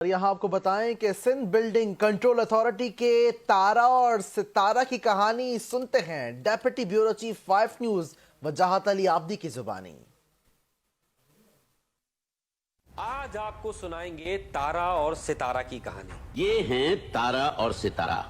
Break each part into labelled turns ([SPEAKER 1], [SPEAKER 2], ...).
[SPEAKER 1] और यहाँ आपको बताएं कि सिंध बिल्डिंग कंट्रोल अथॉरिटी के तारा और सितारा की कहानी सुनते हैं डेप्यूटी ब्यूरो चीफ 5 न्यूज वजाहत अली आब्दी की जुबानी।
[SPEAKER 2] आज आपको सुनाएंगे तारा और सितारा की कहानी।
[SPEAKER 3] ये हैं तारा और सितारा।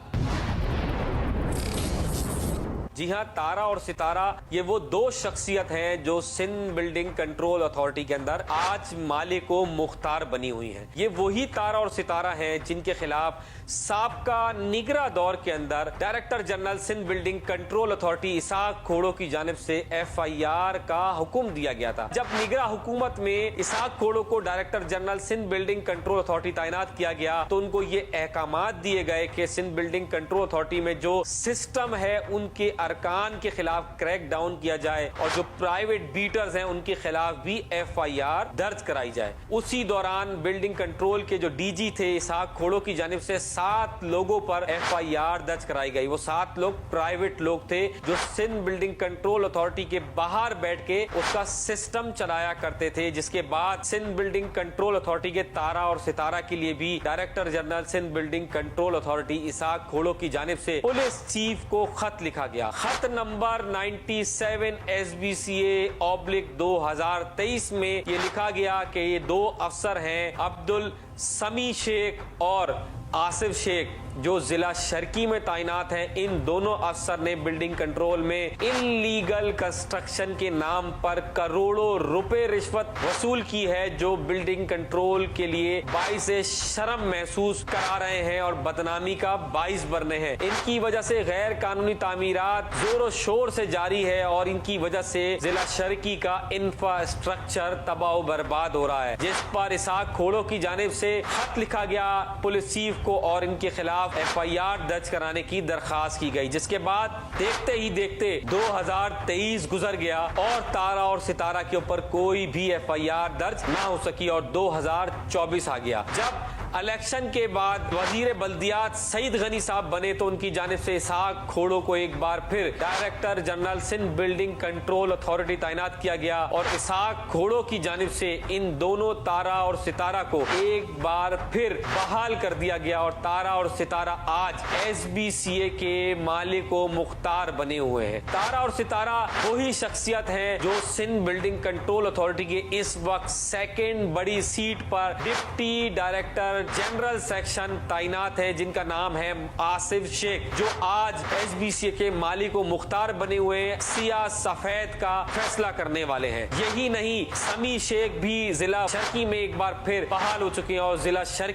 [SPEAKER 2] जी हाँ, तारा और सितारा ये वो दो शख्सियत हैं जो सिंध बिल्डिंग कंट्रोल अथॉरिटी के अंदर आज मालिक व मुख्तार बनी हुई हैं। ये वही तारा और सितारा हैं जिनके खिलाफ साबका निगरां दौर के अंदर director general Sindh building control authority Ishaq Khoro की जानिब से FIR का हुक्म दिया गया था। जब निगरां हुकूमत में इसाक खोड़ो को director general Sindh building control authority तैनात किया गया तो उनको ये अहकामात दिए गए कि सिंध बिल्डिंग कंट्रोल अथॉरिटी में जो सिस्टम है उनके अरकान के खिलाफ क्रैक डाउन किया जाए और जो प्राइवेट बीटर्स हैं उनके खिलाफ भी FIR दर्ज कराई जाए। उसी दौरान बिल्डिंग कंट्रोल के जो DG थे इसाक खोड़ो की जानिब से 7 लोगों पर FIR दर्ज कराई गई। वो 7 लोग प्राइवेट लोग थे जो सिंध बिल्डिंग कंट्रोल अथॉरिटी के बाहर बैठ के उसका सिस्टम चलाया करते थे। जिसके बाद सिंध बिल्डिंग कंट्रोल अथॉरिटी के तारा और सितारा के लिए भी director general Sindh building control authority Ishaq Khoro की जानिब से पुलिस चीफ को खत लिखा गया। खत नंबर 97 SBCA/2023 में ये लिखा गया कि ये दो अफसर हैं अब्दुल समी शेख और आसिफ शेख जो जिला शर्की में तैनात हैं। इन दोनों अफसर ने बिल्डिंग कंट्रोल में इनलीगल कंस्ट्रक्शन के नाम पर करोड़ों रुपए रिश्वत वसूल की है जो बिल्डिंग कंट्रोल के लिए बाइस शर्म महसूस करा रहे हैं और बदनामी का बाइस बने हैं। इनकी वजह से गैर कानूनी तामीरात जोरों शोर से जारी है और इनकी वजह से जिला शर्की का इंफ्रास्ट्रक्चर तबाह बर्बाद हो रहा है। जिस पर इसाक खोड़ो की जानिब से खत लिखा गया पुलिस चीफ को और इनके खिलाफ FIR दर्ज कराने की दरखास्त की गई। जिसके बाद देखते ही देखते 2023 गुजर गया और तारा और सितारा के ऊपर कोई भी FIR दर्ज ना हो सकी और 2024 आ गया। जब इलेक्शन के बाद वजीर बल्दियात सईद गनी साहब बने तो उनकी जानिब से इसाक खोड़ो को एक बार फिर director general Sindh building control authority तैनात किया गया और इसाक खोड़ो की जानिब से इन दोनों तारा और सितारा को एक बार फिर बहाल कर दिया गया और तारा और सितारा आज SBCA के मालिक व मुख्तार बने हुए हैं। तारा और सितारा वही शख्सियत हैं जो सिंध बिल्डिंग कंट्रोल अथॉरिटी के इस वक्त सेकेंड बड़ी सीट पर डिप्टी डायरेक्टर जनरल सेक्शन तैनात है जिनका नाम है आसिफ शेख जो आज SBCA के मालिक व मुख्तार बने हुए सिया सफेद का फैसला करने वाले हैं। यही नहीं, समी शेख भी जिला शर्की में एक बार फिर बहाल हो चुके हैं और जिला शर्की